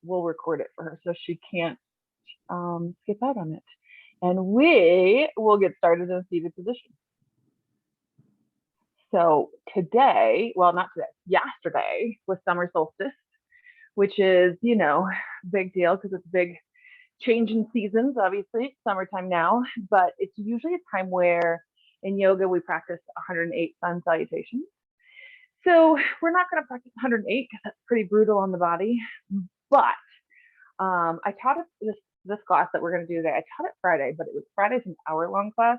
we'll record it for her so she can't skip out on it. And we will get started in seated position. So today, well, not today, yesterday was summer solstice, which is, you know, big deal because it's a big change in seasons. Obviously, it's summertime now, but it's usually a time where in yoga we practice 108 sun salutations. So we're not going to practice 108 because that's pretty brutal on the body. But I taught this class that we're going to do today. I taught it Friday, but Friday's an hour-long class,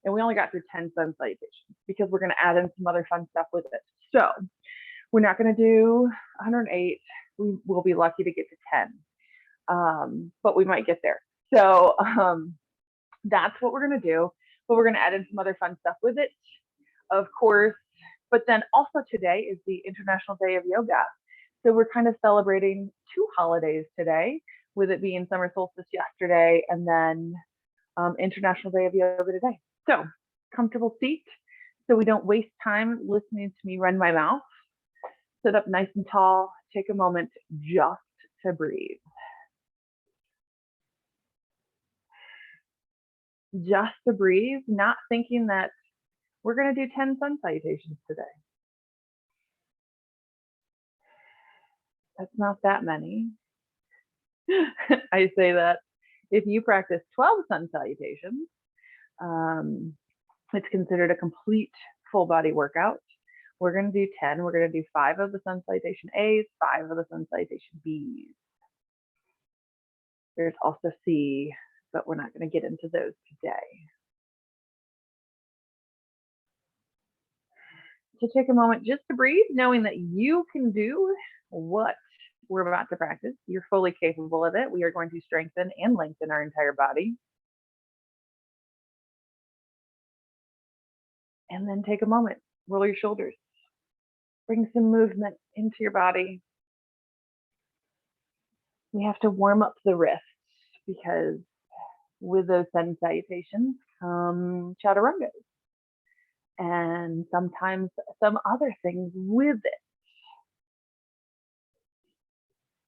and we only got through 10 sun salutations because we're going to add in some other fun stuff with it. So we're not going to do 108. We will be lucky to get to 10, but we might get there. So that's what we're going to do. But we're going to add in some other fun stuff with it, of course. But then also today is the International Day of Yoga. So we're kind of celebrating two holidays today, with it being summer solstice yesterday and then International Day of Yoga today. So comfortable seat so we don't waste time listening to me run my mouth. Sit up nice and tall. Take a moment just to breathe. Just to breathe, not thinking that we're going to do 10 sun salutations today. That's not that many. I say that if you practice 12 sun salutations, it's considered a complete full body workout. We're going to do 10. We're going to do 5 of the sun salutation A's, 5 of the sun salutation B's. There's also C, but we're not going to get into those today. So take a moment just to breathe, knowing that you can do what we're about to practice. You're fully capable of it. We are going to strengthen and lengthen our entire body. And then take a moment, roll your shoulders, bring some movement into your body. We have to warm up the wrists because with those sun salutations come chaturangas and sometimes some other things with it.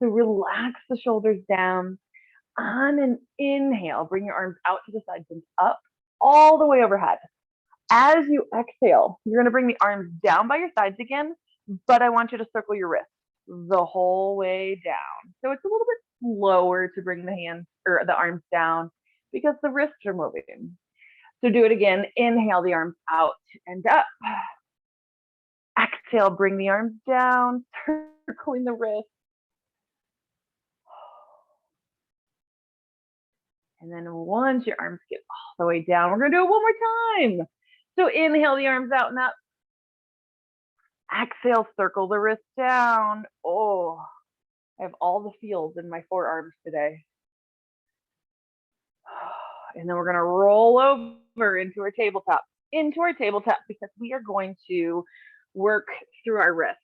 So relax the shoulders down. On an inhale, bring your arms out to the sides and up all the way overhead. As you exhale, you're going to bring the arms down by your sides again, but I want you to circle your wrists the whole way down. So it's a little bit slower to bring the hands or the arms down because the wrists are moving. So do it again. Inhale the arms out and up. Exhale, bring the arms down, circling the wrists. And then once your arms get all the way down, we're going to do it one more time. So inhale the arms out and up. Exhale, circle the wrists down. Oh, I have all the feels in my forearms today. And then we're going to roll over into our tabletop. Because we are going to work through our wrists.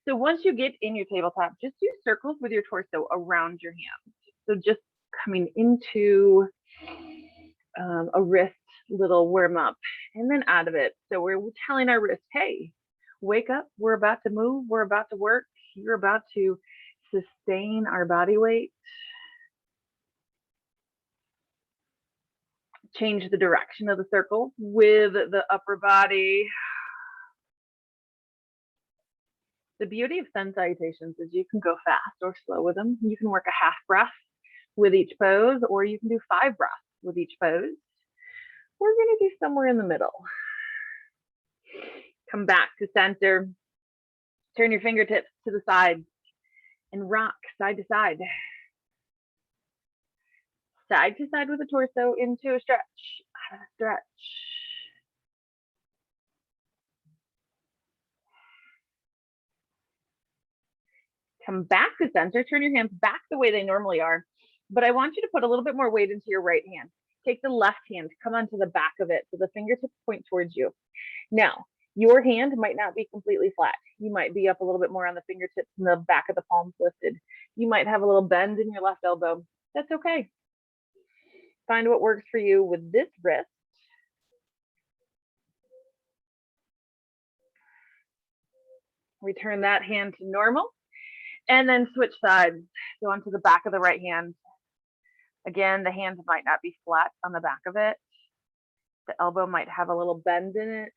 So once you get in your tabletop, just do circles with your torso around your hands. So just coming into a wrist little warm up and then out of it. So we're telling our wrist, hey, wake up. We're about to move. We're about to work. You're about to sustain our body weight. Change the direction of the circle with the upper body. The beauty of sun salutations is you can go fast or slow with them. You can work a half breath with each pose, or you can do 5 breaths with each pose. We're going to do somewhere in the middle. Come back to center. Turn your fingertips to the side and rock side to side. Side to side with the torso into a stretch, out of a stretch. Come back to center, turn your hands back the way they normally are, but I want you to put a little bit more weight into your right hand. Take the left hand, come onto the back of it so the fingertips point towards you. Now, your hand might not be completely flat. You might be up a little bit more on the fingertips and the back of the palms lifted. You might have a little bend in your left elbow. That's okay. Find what works for you with this wrist. Return that hand to normal. And then switch sides. So onto the back of the right hand. Again, the hand might not be flat on the back of it. The elbow might have a little bend in it.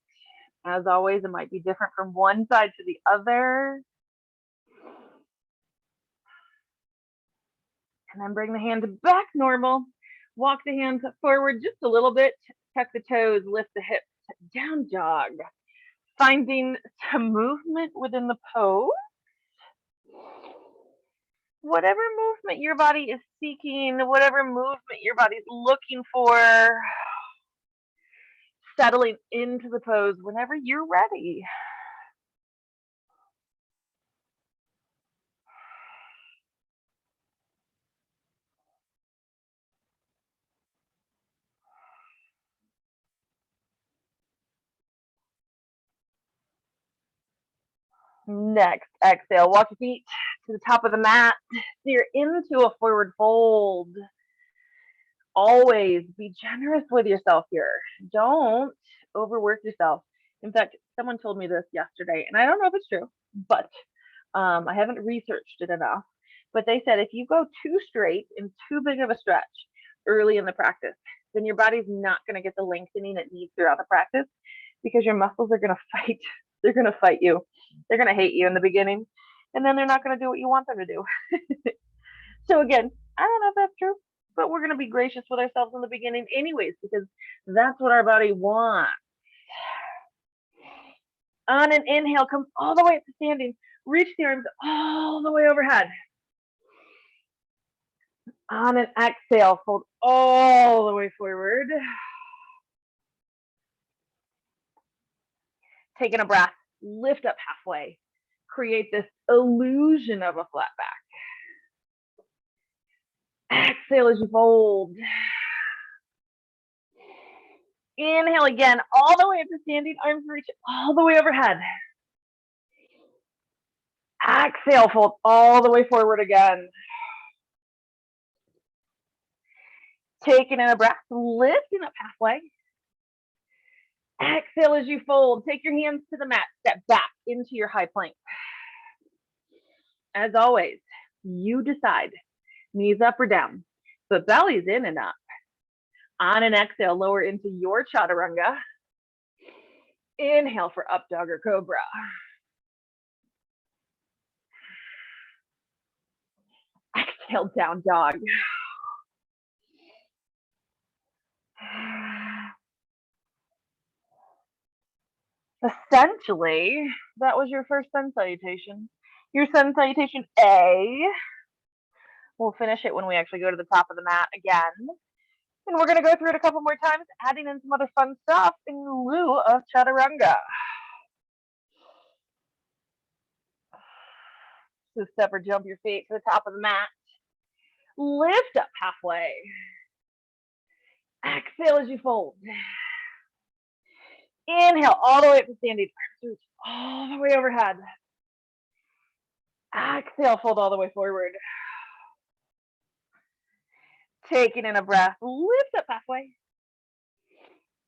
As always, it might be different from one side to the other. And then bring the hand back normal. Walk the hands forward just a little bit. Tuck the toes, lift the hips, down dog. Finding some movement within the pose. Whatever movement your body is seeking, whatever movement your body's looking for, settling into the pose whenever you're ready. Next, exhale, walk your feet to the top of the mat. Steer into a forward fold. Always be generous with yourself here. Don't overwork yourself. In fact, someone told me this yesterday, and I don't know if it's true, but I haven't researched it enough. But they said if you go too straight and too big of a stretch early in the practice, then your body's not going to get the lengthening it needs throughout the practice because your muscles are going to fight. They're going to fight you. They're going to hate you in the beginning, and then they're not going to do what you want them to do. So again, I don't know if that's true, but we're going to be gracious with ourselves in the beginning anyways, because that's what our body wants. On an inhale, come all the way up to standing. Reach the arms all the way overhead. On an exhale, fold all the way forward. Taking a breath, lift up halfway. Create this illusion of a flat back. Exhale as you fold. Inhale again, all the way up to standing, arms reach all the way overhead. Exhale, fold all the way forward again. Taking in a breath, lifting up halfway. Exhale as you fold. Take your hands to the mat, step back into your high plank. As always, you decide, knees up or down, but belly's in and up. On an exhale, lower into your chaturanga. Inhale for up dog or cobra. Exhale, down dog. Essentially, that was your first sun salutation. Your sun salutation A. We'll finish it when we actually go to the top of the mat again. And we're going to go through it a couple more times, adding in some other fun stuff in lieu of chaturanga. So step or jump your feet to the top of the mat. Lift up halfway. Exhale as you fold. Inhale all the way up to standing. Arms all the way overhead. Exhale, fold all the way forward. Taking in a breath, lift up halfway.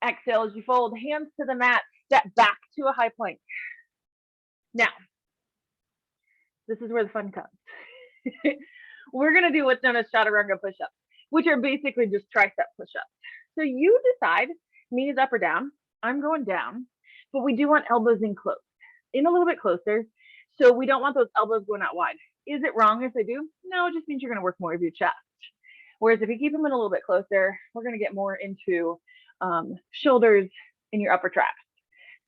Exhale as you fold, hands to the mat, step back to a high plank. Now, this is where the fun comes. We're going to do what's known as chaturanga push-ups, which are basically just tricep push-ups. So you decide, knees up or down. I'm going down, but we do want elbows in close, in a little bit closer. So we don't want those elbows going out wide. Is it wrong if they do? No, it just means you're going to work more of your chest. Whereas if you keep them in a little bit closer, we're going to get more into shoulders in your upper traps.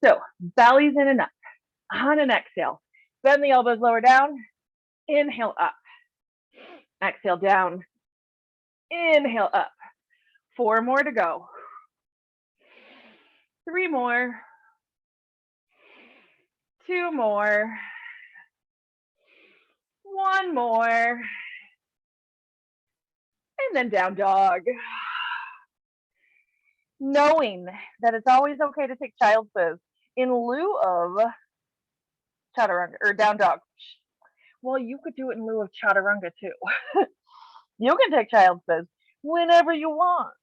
So belly's in and up. On an exhale, bend the elbows lower down. Inhale up. Exhale down. Inhale up. 4 more to go. 3 more. 2 more. 1 more. And then down dog. Knowing that it's always okay to take child's pose in lieu of chaturanga or down dog. Well, you could do it in lieu of chaturanga too. You can take child's pose whenever you want.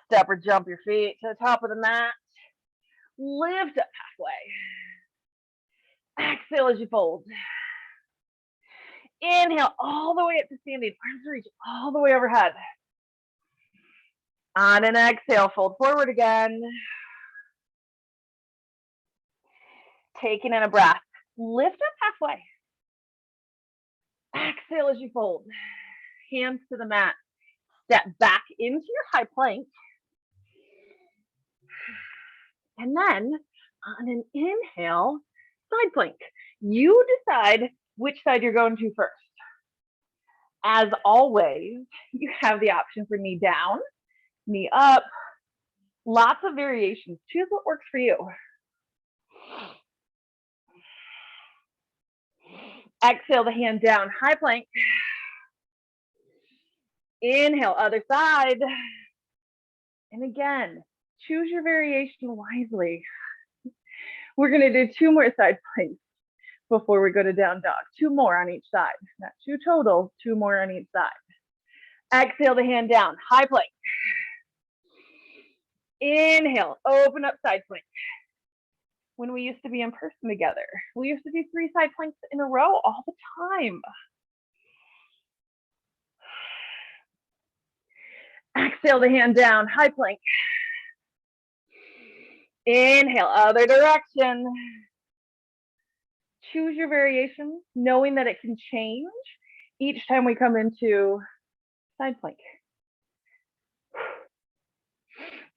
Step or jump your feet to the top of the mat. Lift up halfway. Exhale as you fold. Inhale all the way up to standing. Arms reach all the way overhead. On an exhale, fold forward again. Taking in a breath. Lift up halfway. Exhale as you fold. Hands to the mat. Step back into your high plank. And then on an inhale, side plank. You decide which side you're going to first. As always, you have the option for knee down, knee up, lots of variations. Choose what works for you. Exhale the hand down, high plank. Inhale, other side. And again, choose your variation wisely. We're gonna do 2 more side planks before we go to down dog. 2 more on each side, not 2 total, 2 more on each side. Exhale the hand down, high plank. Inhale, open up side plank. When we used to be in person together, we used to do 3 side planks in a row all the time. Exhale the hand down, high plank. Inhale, other direction. Choose your variation, knowing that it can change each time we come into side plank.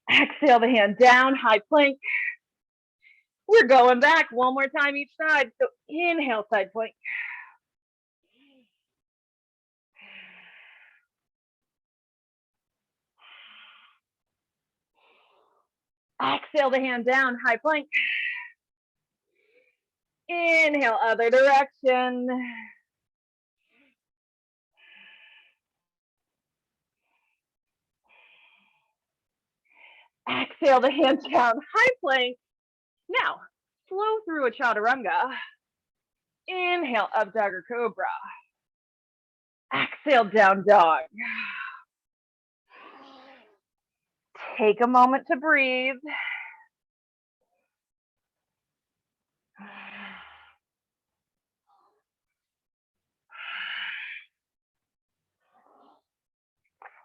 Exhale the hand down, high plank. We're going back 1 more time each side. So inhale, side plank. Exhale the hand down, high plank. Inhale, other direction. Exhale the hand down, high plank. Now, flow through a chaturanga. Inhale, up dog or cobra. Exhale, down dog. Take a moment to breathe.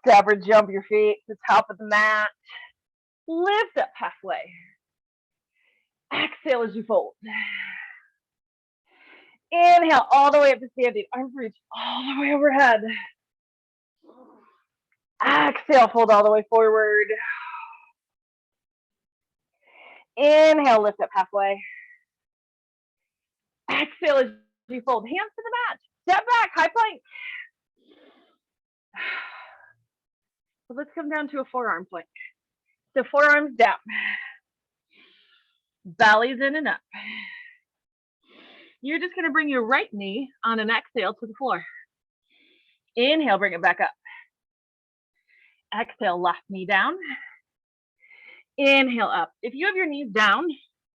Step or jump your feet to the top of the mat. Lift up halfway. Exhale as you fold. Inhale all the way up to standing. Arms reach all the way overhead. Exhale, fold all the way forward. Inhale, lift up halfway. Exhale as you fold. Hands to the mat. Step back, high plank. So let's come down to a forearm plank. So forearms down. Belly's in and up. You're just going to bring your right knee on an exhale to the floor. Inhale, bring it back up. Exhale, left knee down. Inhale up. If you have your knees down,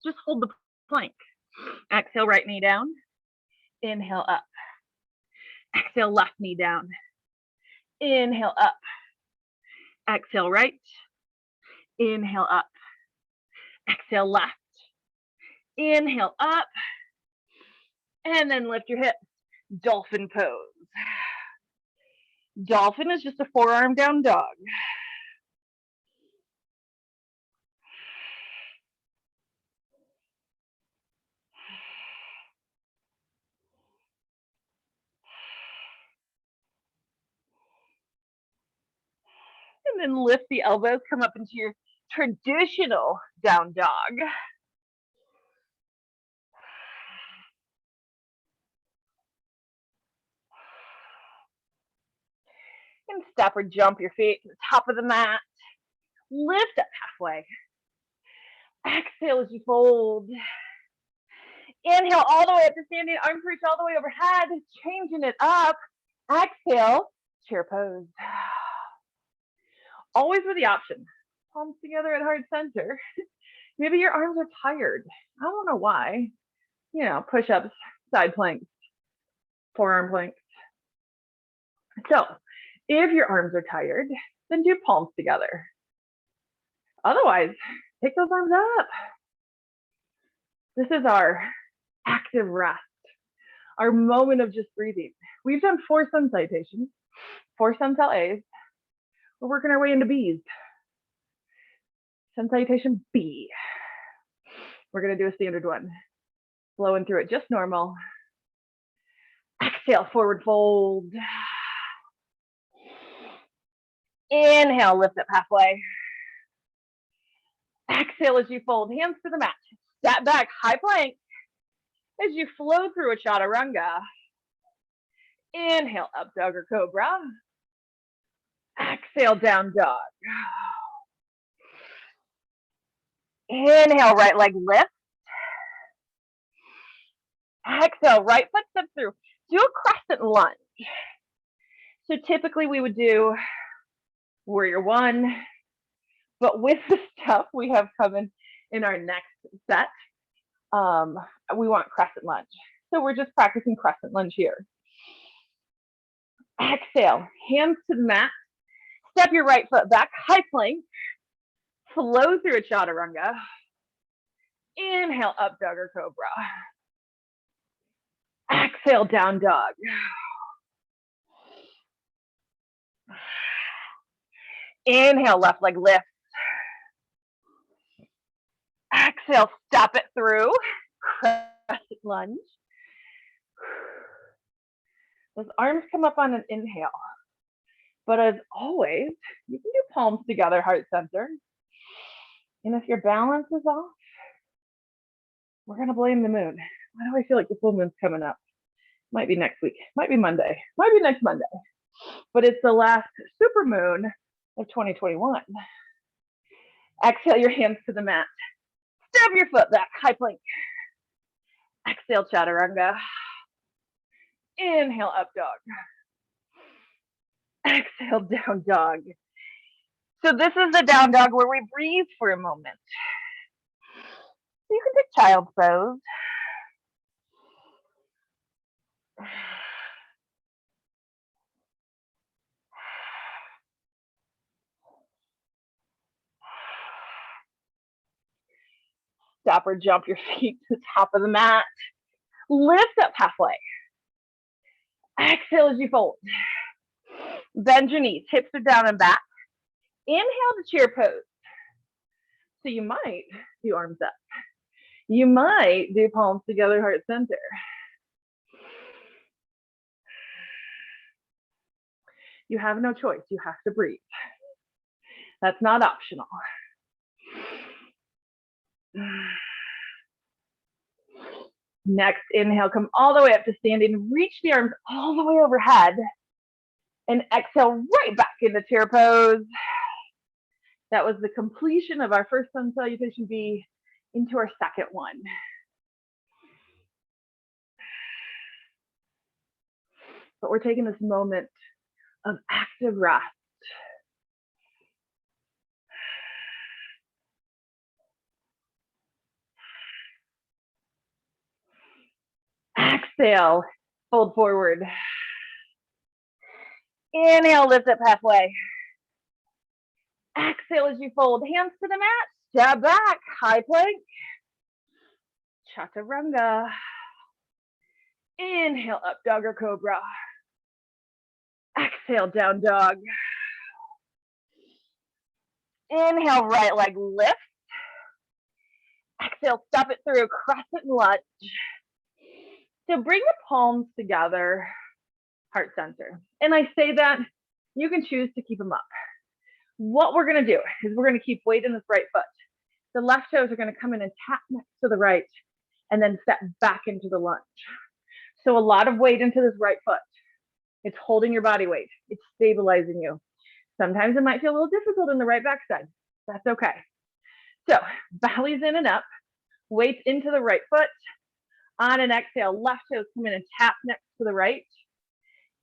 just hold the plank. Exhale, right knee down. Inhale up. Exhale, left knee down. Inhale up. Exhale, right. Inhale up. Exhale, left. Inhale up. And then lift your hips. Dolphin pose. Dolphin is just a forearm down dog. And then lift the elbows, come up into your traditional down dog. And step or jump your feet to the top of the mat. Lift up halfway. Exhale as you fold. Inhale all the way up to standing, arms reach all the way overhead, changing it up. Exhale, chair pose. Always with the option. Palms together at heart center. Maybe your arms are tired. I don't know why. You know, push-ups, side planks, forearm planks. So if your arms are tired, then do palms together. Otherwise, pick those arms up. This is our active rest, our moment of just breathing. We've done 4 sun salutations, 4 sun sal A's. We're working our way into B's. Sun salutation B. We're going to do a standard one. Flowing through it just normal. Exhale, forward fold. Inhale, lift up halfway. Exhale as you fold, hands to the mat. Step back, high plank. As you flow through a chaturanga. Inhale, up dog or cobra. Exhale, down dog. Inhale, right leg lift. Exhale, right foot step through. Do a crescent lunge. So typically we would do warrior one, but with the stuff we have coming in our next set, we want crescent lunge. So we're just practicing crescent lunge here. Exhale, hands to the mat. Step your right foot back, high plank. Flow through a chaturanga. Inhale, up dog or cobra. Exhale, down dog. Inhale, left leg lift. Exhale, stop it through. Crescent lunge. Those arms come up on an inhale. But as always, you can do palms together, heart center. And if your balance is off, we're going to blame the moon. Why do I feel like the full moon's coming up? Might be next week. Might be Monday. Might be next Monday. But it's the last super moon of 2021. Exhale your hands to the mat. Step your foot back, high plank. Exhale, chaturanga. Inhale, up dog. Exhale, down dog. So this is the down dog where we breathe for a moment. So you can take child's pose. Stop or jump your feet to the top of the mat. Lift up halfway. Exhale as you fold. Bend your knees, hips are down and back. Inhale to chair pose. So you might do arms up. You might do palms together, heart center. You have no choice. You have to breathe. That's not optional. Next, inhale, come all the way up to standing. Reach the arms all the way overhead. And exhale right back into chair pose. That was the completion of our first sun salutation B into our second one. But we're taking this moment of active rest. Exhale, fold forward. Inhale, lift up halfway. Exhale as you fold, hands to the mat, step back, high plank. Chaturanga. Inhale, up dog or cobra. Exhale, down dog. Inhale, right leg lift. Exhale, step it through, crescent lunge. So bring the palms together, heart center. And I say that, you can choose to keep them up. What we're gonna do is we're gonna keep weight in this right foot. The left toes are gonna come in and tap next to the right, and then step back into the lunge. So a lot of weight into this right foot. It's holding your body weight. It's stabilizing you. Sometimes it might feel a little difficult in the right backside. That's okay. So belly's in and up, weight into the right foot. On an exhale, left toes come in and tap next to the right.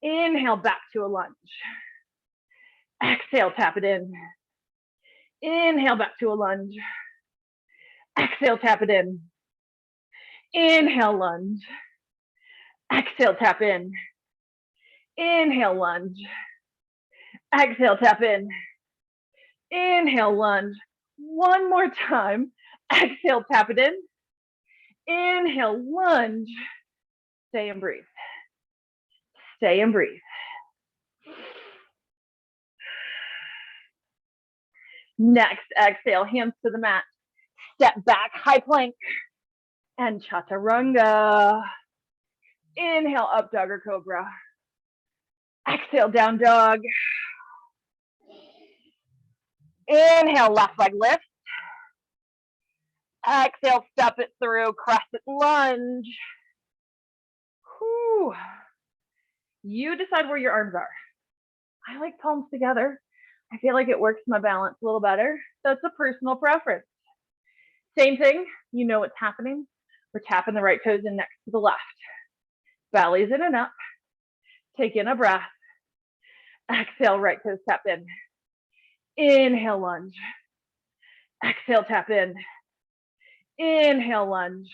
Inhale, back to a lunge. Exhale, tap it in. Inhale, back to a lunge. Exhale, tap it in. Inhale, lunge. Exhale, tap in. Inhale, lunge. Exhale, tap in. Inhale, lunge. One more time. Exhale, tap it in. Inhale, lunge. Stay and breathe. Stay and breathe. Next, exhale, hands to the mat. Step back, high plank, and chaturanga. Inhale, up dog or cobra. Exhale, down dog. Inhale, left leg lift. Exhale, step it through, crescent lunge. Whew. You decide where your arms are. I like palms together. I feel like it works my balance a little better. That's a personal preference. Same thing, you know what's happening. We're tapping the right toes in next to the left. Belly's in and up. Take in a breath. Exhale, right toes tap in. Inhale, lunge. Exhale, tap in. Inhale, lunge.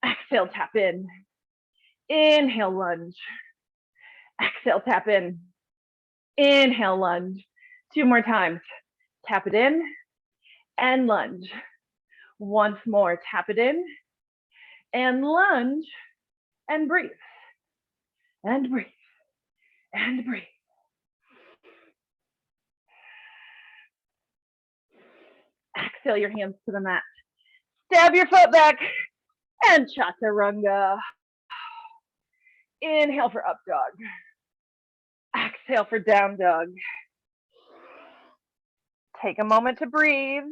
Exhale, tap in. Inhale, lunge. Exhale, tap in. Inhale, lunge. 2 more times. Tap it in and lunge. Once more, tap it in and lunge and breathe. And breathe. And breathe. Exhale your hands to the mat. Stab your foot back and chaturanga. Inhale for up dog. Exhale for down dog. Take a moment to breathe.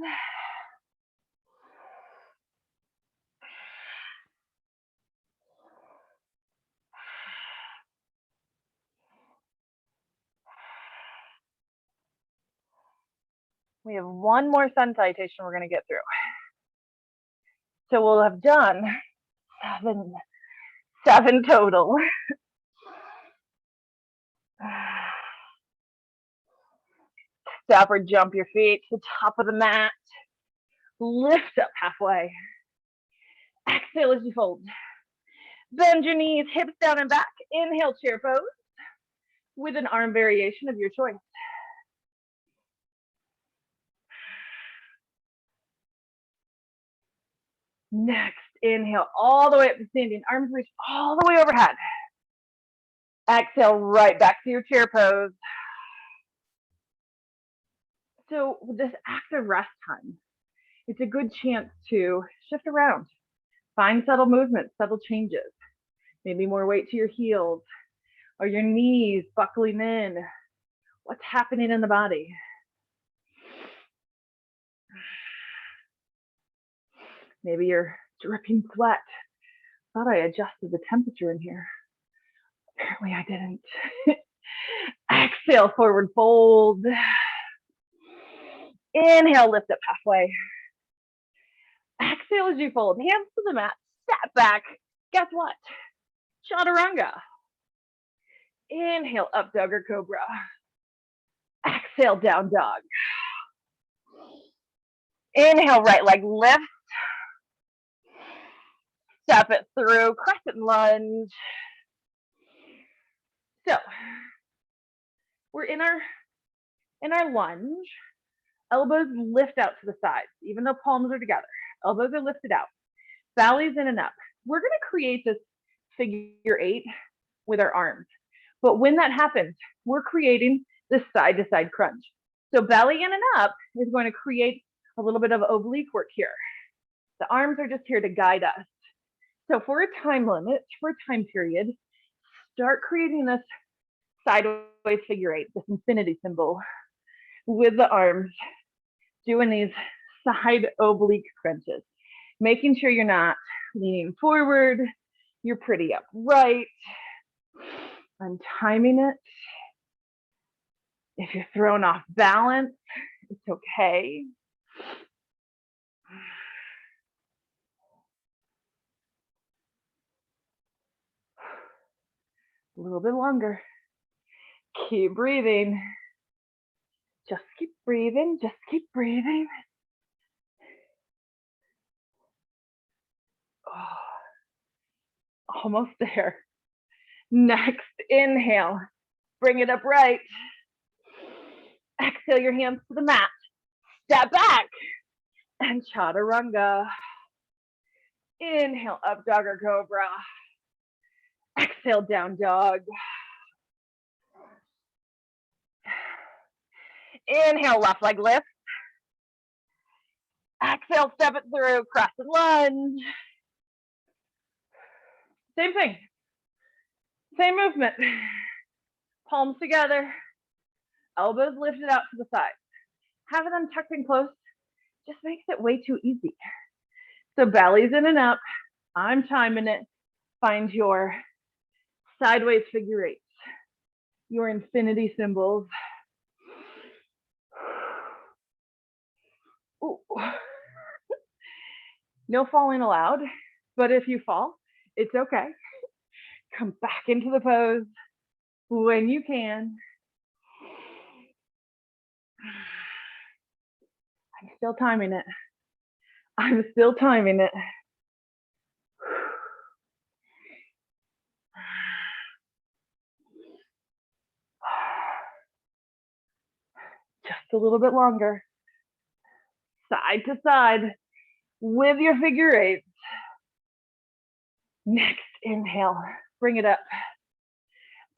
We have one more sun salutation we're going to get through. So we'll have done seven total. Stop or jump your feet to the top of the mat. Lift up halfway. Exhale as you fold. Bend your knees, hips down and back. Inhale, chair pose with an arm variation of your choice. Next, inhale all the way up to standing. Arms reach all the way overhead. Exhale right back to your chair pose. So with this active rest time, it's a good chance to shift around. Find subtle movements, subtle changes. Maybe more weight to your heels or your knees buckling in. What's happening in the body? Maybe you're dripping sweat. Thought I adjusted the temperature in here. Apparently I didn't. Exhale, forward fold. Inhale, lift up halfway. Exhale as you fold. Hands to the mat. Step back. Guess what? Chaturanga. Inhale, up dog or cobra. Exhale, down dog. Inhale, right leg lift. Step it through, crescent lunge. So we're in our lunge. Elbows lift out to the sides, even though palms are together. Elbows are lifted out. Belly's in and up. We're going to create this figure 8 with our arms. But when that happens, we're creating this side to side crunch. So belly in and up is going to create a little bit of oblique work here. The arms are just here to guide us. So for a time limit, for a time period, start creating this sideways figure 8, this infinity symbol with the arms, doing these side oblique crunches, making sure you're not leaning forward, you're pretty upright. I'm timing it. If you're thrown off balance, it's okay. A little bit longer. Keep breathing. Just keep breathing. Just keep breathing. Oh, almost there. Next, inhale. Bring it up right. Exhale your hands to the mat. Step back and chaturanga. Inhale, up dog or cobra. Exhale, down dog. Inhale, left leg lift. Exhale, step it through, crescent lunge. Same thing. Same movement. Palms together. Elbows lifted out to the side. Having them tucked in close just makes it way too easy. So belly's in and up. I'm timing it. Find your sideways figure eights, your infinity symbols. Ooh. No falling allowed, but if you fall, it's okay. Come back into the pose when you can. I'm still timing it. I'm still timing it. Just a little bit longer. Side to side with your figure eights. Next inhale, bring it up.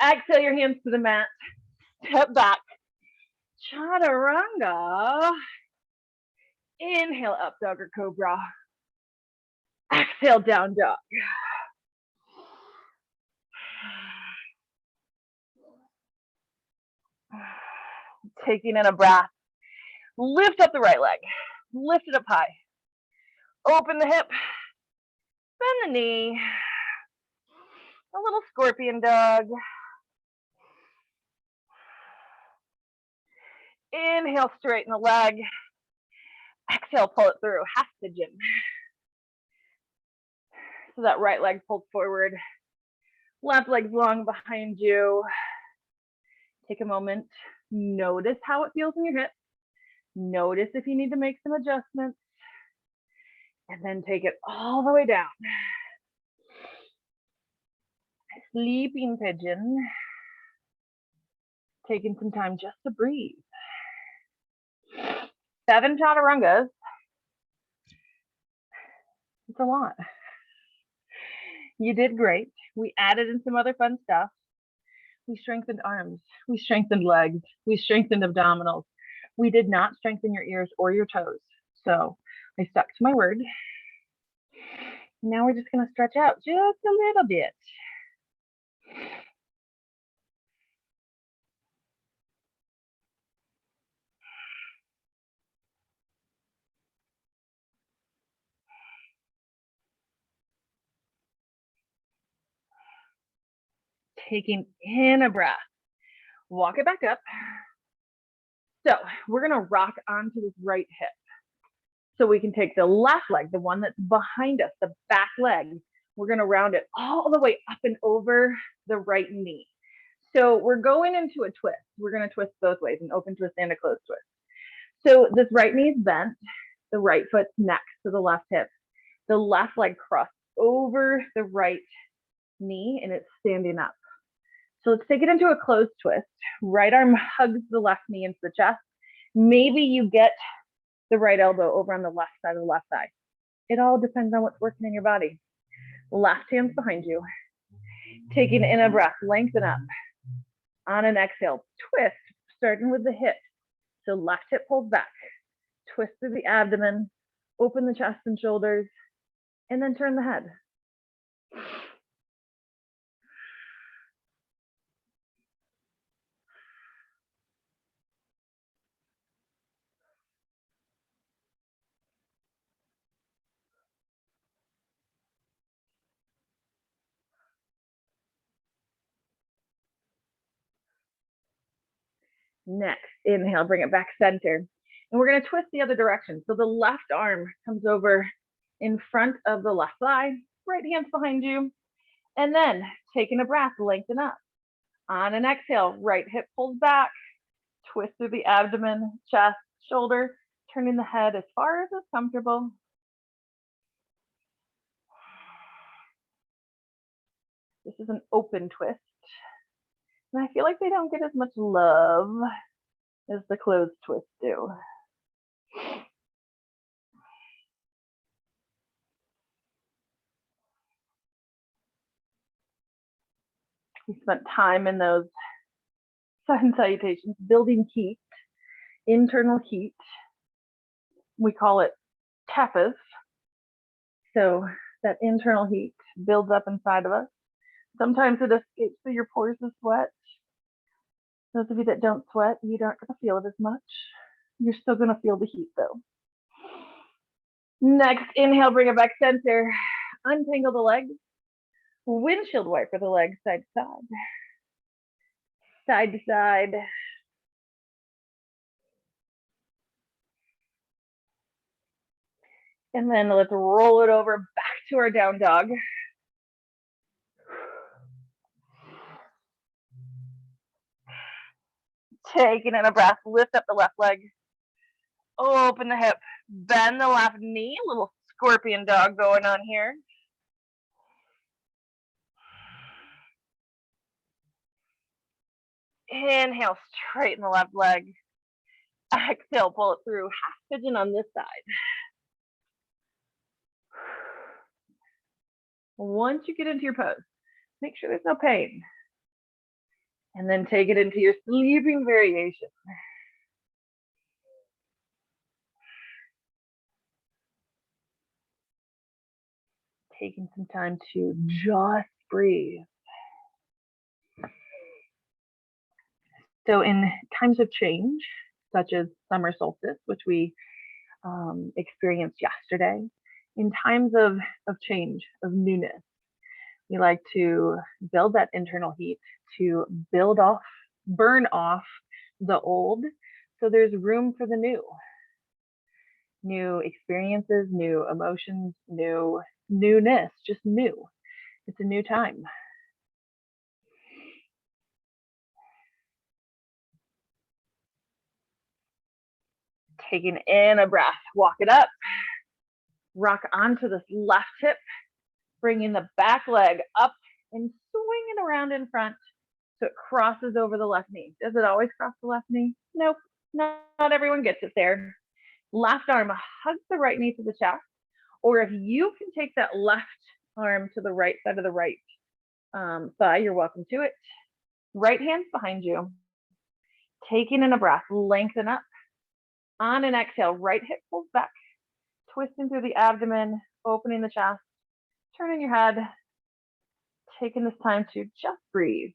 Exhale your hands to the mat. Step back. Chaturanga. Inhale, up dog or cobra. Exhale, down dog. Taking in a breath. Lift up the right leg. Lift it up high. Open the hip. Bend the knee. A little scorpion dog. Inhale, straighten the leg. Exhale, pull it through, half pigeon. So that right leg pulls forward. Left leg's long behind you. Take a moment. Notice how it feels in your hips. Notice if you need to make some adjustments. And then take it all the way down. Sleeping pigeon. Taking some time just to breathe. 7 chaturangas. It's a lot. You did great. We added in some other fun stuff. We strengthened arms. We strengthened legs. We strengthened abdominals. We did not strengthen your ears or your toes. So I stuck to my word. Now we're just going to stretch out just a little bit. Taking in a breath. Walk it back up. So we're going to rock onto this right hip. So we can take the left leg, the one that's behind us, the back leg. We're going to round it all the way up and over the right knee. So we're going into a twist. We're going to twist both ways, an open twist and a closed twist. So this right knee is bent. The right foot's next to the left hip. The left leg crossed over the right knee and it's standing up. So let's take it into a closed twist. Right arm hugs the left knee into the chest. Maybe you get the right elbow over on the left side of the left thigh. It all depends on what's working in your body. Left hand's behind you. Taking in a breath, lengthen up. On an exhale, twist, starting with the hip. So left hip pulls back. Twist through the abdomen, open the chest and shoulders, and then turn the head. Next, inhale, bring it back center. And we're going to twist the other direction. So the left arm comes over in front of the left thigh, right hand's behind you. And then taking a breath, lengthen up. On an exhale, right hip pulls back, twist through the abdomen, chest, shoulder, turning the head as far as is comfortable. This is an open twist. And I feel like they don't get as much love as the closed twists do. We spent time in those sun salutations building heat, internal heat. We call it tapas. So that internal heat builds up inside of us. Sometimes it escapes through your pores of sweat. Those of you that don't sweat, you aren't going to feel it as much. You're still going to feel the heat though. Next, inhale, bring it back center. Untangle the legs. Windshield wiper the legs side to side. Side to side. And then let's roll it over back to our down dog. Taking in a breath, lift up the left leg. Open the hip, bend the left knee, a little scorpion dog going on here. Inhale, straighten the left leg. Exhale, pull it through, half pigeon on this side. Once you get into your pose, make sure there's no pain. And then take it into your sleeping variation. Taking some time to just breathe. So in times of change, such as summer solstice, which we experienced yesterday, in times of change, of newness, we like to build that internal heat to burn off the old, so there's room for the new experiences, new emotions, newness, just new. It's a new time. Taking in a breath, walk it up, rock onto this left hip, bringing the back leg up and swinging around in front so it crosses over the left knee. Does it always cross the left knee? Nope, not everyone gets it there. Left arm hugs the right knee to the chest, or if you can take that left arm to the right side of the right thigh, you're welcome to it. Right hand's behind you. Taking in a breath, lengthen up. On an exhale, right hip pulls back, twisting through the abdomen, opening the chest, turning your head, taking this time to just breathe.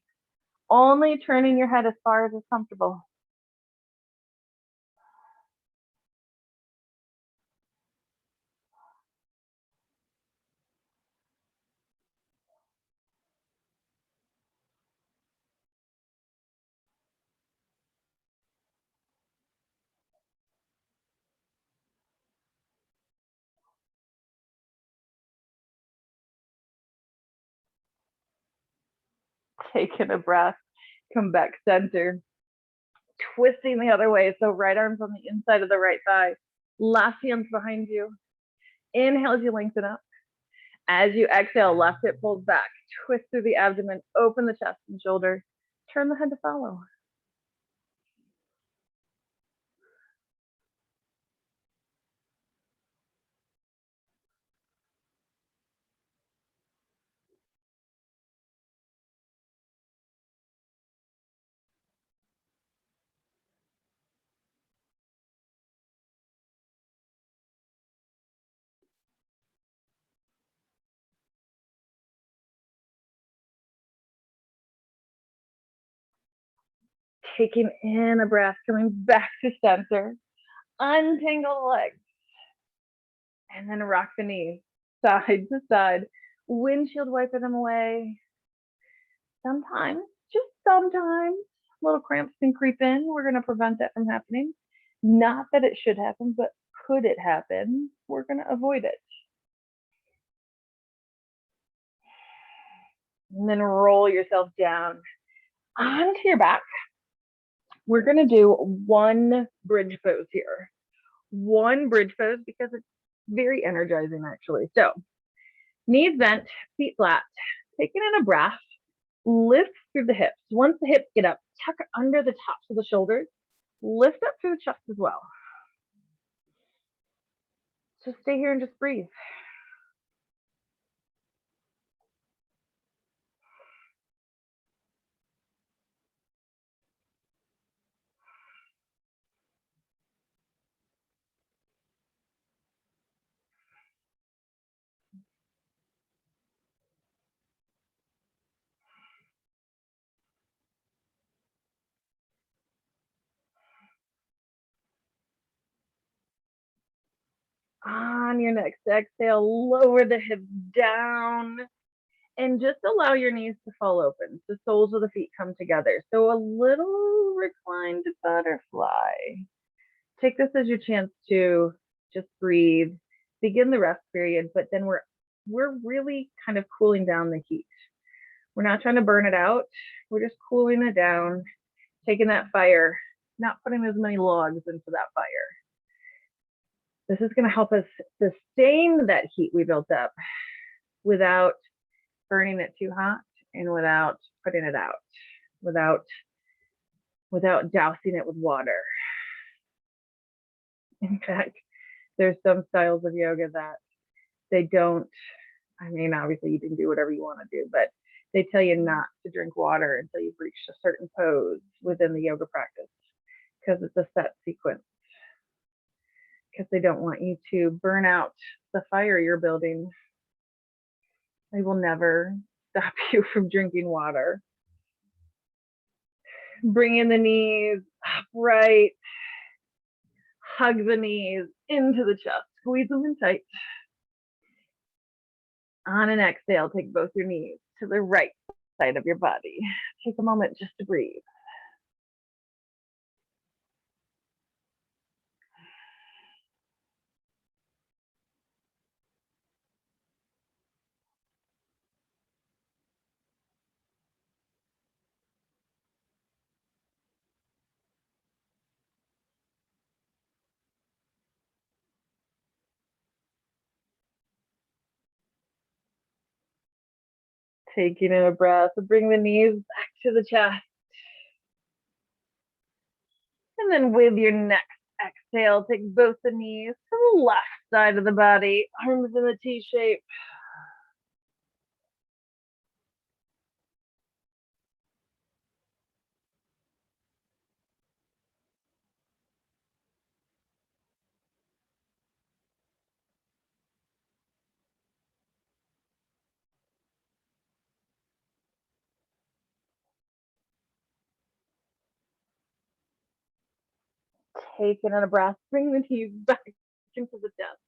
Only turning your head as far as is comfortable. Taking a breath, come back center. Twisting the other way, so right arm's on the inside of the right thigh. Left hand's behind you. Inhale as you lengthen up. As you exhale, left hip pulls back. Twist through the abdomen, open the chest and shoulder. Turn the head to follow. Taking in a breath, coming back to center. Untangle the legs. And then rock the knees side to side. Windshield wiper them away. Sometimes, just sometimes, little cramps can creep in. We're going to prevent that from happening. Not that it should happen, but could it happen? We're going to avoid it. And then roll yourself down onto your back. We're going to do one bridge pose here. One bridge pose because it's very energizing actually. So knees bent, feet flat, taking in a breath, lift through the hips. Once the hips get up, tuck under the tops of the shoulders, lift up through the chest as well. So stay here and just breathe. On your next exhale, lower the hips down and just allow your knees to fall open. The soles of the feet come together. So a little reclined butterfly. Take this as your chance to just breathe, begin the rest period, but then we're really kind of cooling down the heat. We're not trying to burn it out. We're just cooling it down, taking that fire, not putting as many logs into that fire. This is going to help us sustain that heat we built up without burning it too hot and without putting it out, without dousing it with water. In fact, there's some styles of yoga that they don't, I mean, obviously you can do whatever you want to do, but they tell you not to drink water until you've reached a certain pose within the yoga practice because it's a set sequence. Because they don't want you to burn out the fire you're building. They will never stop you from drinking water. Bring in the knees upright. Hug the knees into the chest. Squeeze them in tight. On an exhale, take both your knees to the right side of your body. Take a moment just to breathe. Taking in a breath, bring the knees back to the chest. And then with your next exhale, take both the knees to the left side of the body, arms in the T shape. Taking in a breath, bring the knees back into the chest.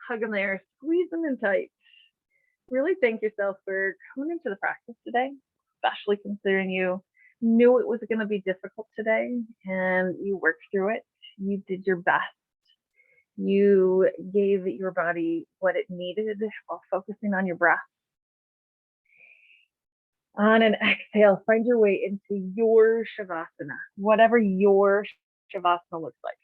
Hug them there, squeeze them in tight. Really thank yourself for coming into the practice today, especially considering you knew it was going to be difficult today and you worked through it. You did your best. You gave your body what it needed while focusing on your breath. On an exhale, find your way into your Shavasana, whatever your Shavasana looks like.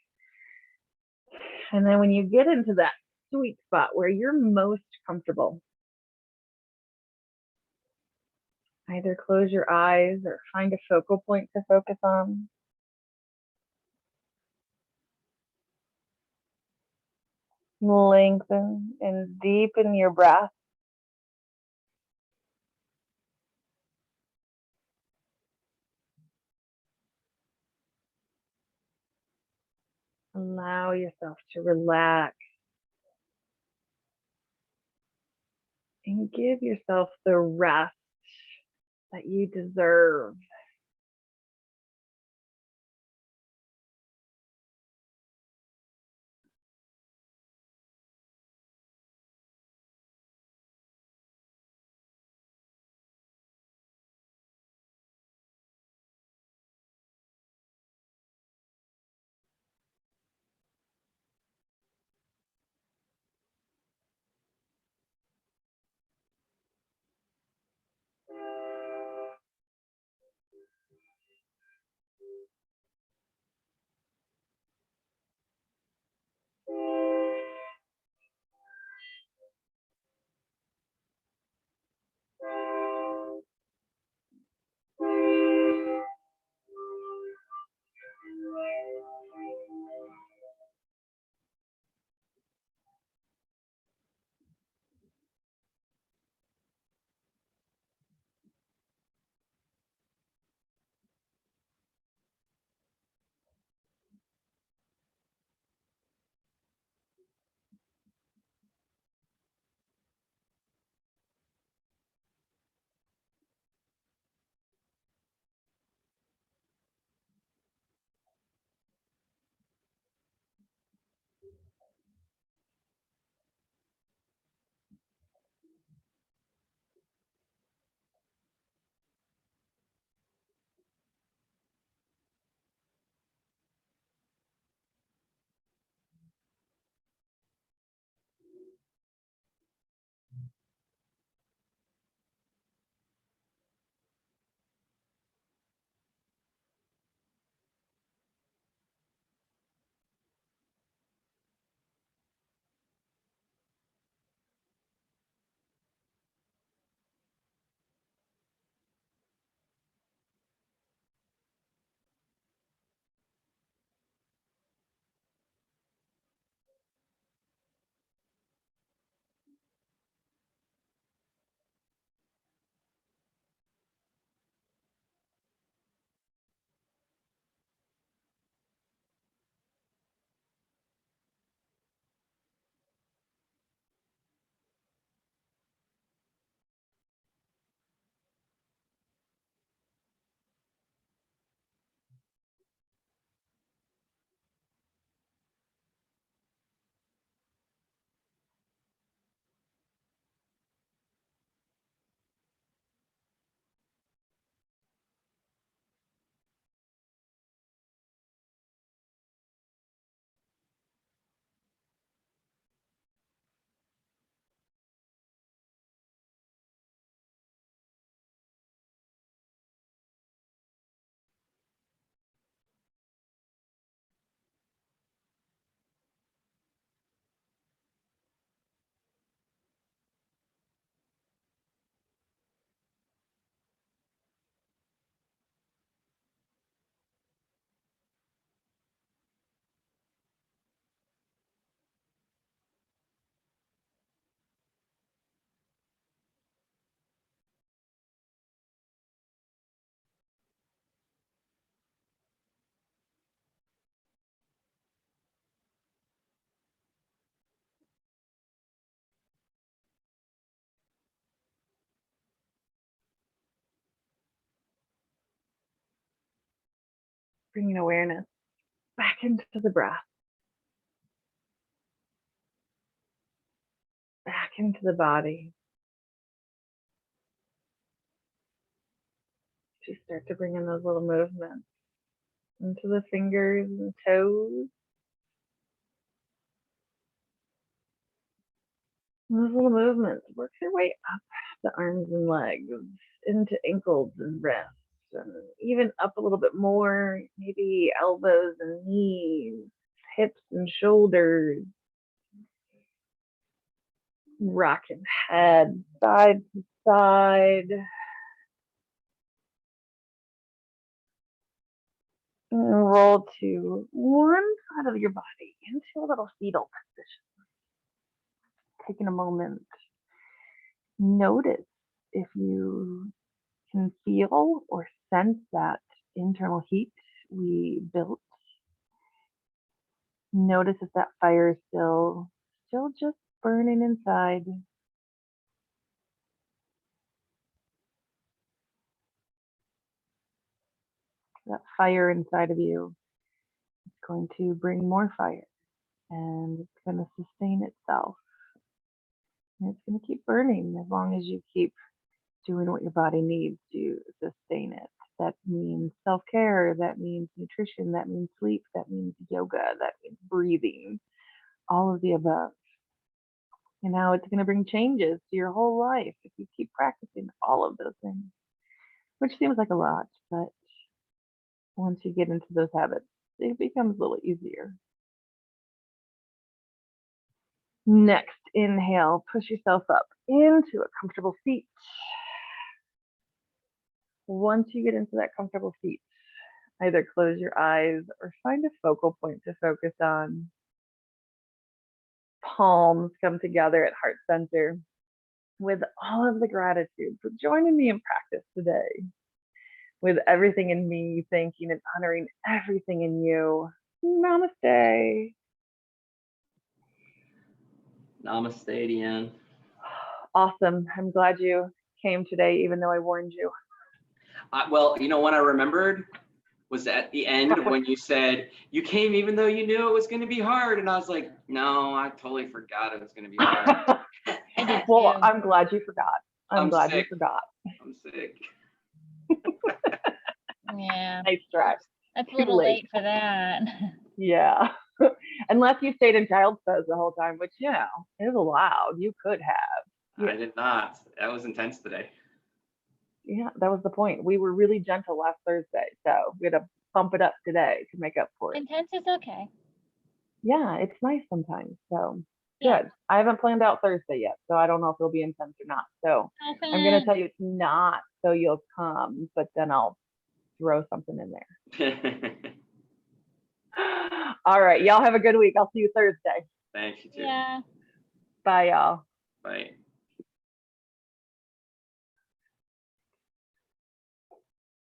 And then when you get into that sweet spot where you're most comfortable, either close your eyes or find a focal point to focus on. Lengthen and deepen your breath. Allow yourself to relax and give yourself the rest that you deserve. bringing awareness back into the breath, back into the body. Just start to bring in those little movements into the fingers and toes. And those little movements work their way up the arms and legs, into ankles and wrists, and even up a little bit more, maybe elbows and knees, hips and shoulders. Rocking head side to side. And roll to one side of your body into a little fetal position. Taking a moment, notice if you can feel or sense that internal heat we built. Notice if that fire is still just burning inside. That fire inside of you is going to bring more fire, and it's going to sustain itself. And it's going to keep burning as long as you keep doing what your body needs to sustain it. That means self-care, that means nutrition, that means sleep, that means yoga, that means breathing, all of the above. And now it's going to bring changes to your whole life if you keep practicing all of those things, which seems like a lot, but once you get into those habits, it becomes a little easier. Next, inhale, push yourself up into a comfortable seat. Once you get into that comfortable seat, either close your eyes or find a focal point to focus on. Palms come together at heart center with all of the gratitude for joining me in practice today. With everything in me, thanking and honoring everything in you. Namaste. Namaste, Deanne. Awesome. I'm glad you came today, even though I warned you. Well, you know what I remembered was at the end when you said you came even though you knew it was going to be hard, and I was like, no, I totally forgot it was going to be hard. Well, I'm glad you forgot. I'm glad sick. You forgot. I'm sick. Yeah. Nice try. That's a little late for that. Yeah. Unless you stayed in child's pose the whole time, which, you know, is allowed. You could have. Yeah. I did not. That was intense today. Yeah, that was the point. We were really gentle last Thursday, so we had to bump it up today to make up for it. Intense is okay. Yeah, it's nice sometimes. So Yeah. good. I haven't planned out Thursday yet, so I don't know if it'll be intense or not. So I'm going to tell you it's not, so you'll come, but then I'll throw something in there. All right, y'all have a good week. I'll see you Thursday. Thanks, you too. Yeah. Bye, y'all. Bye.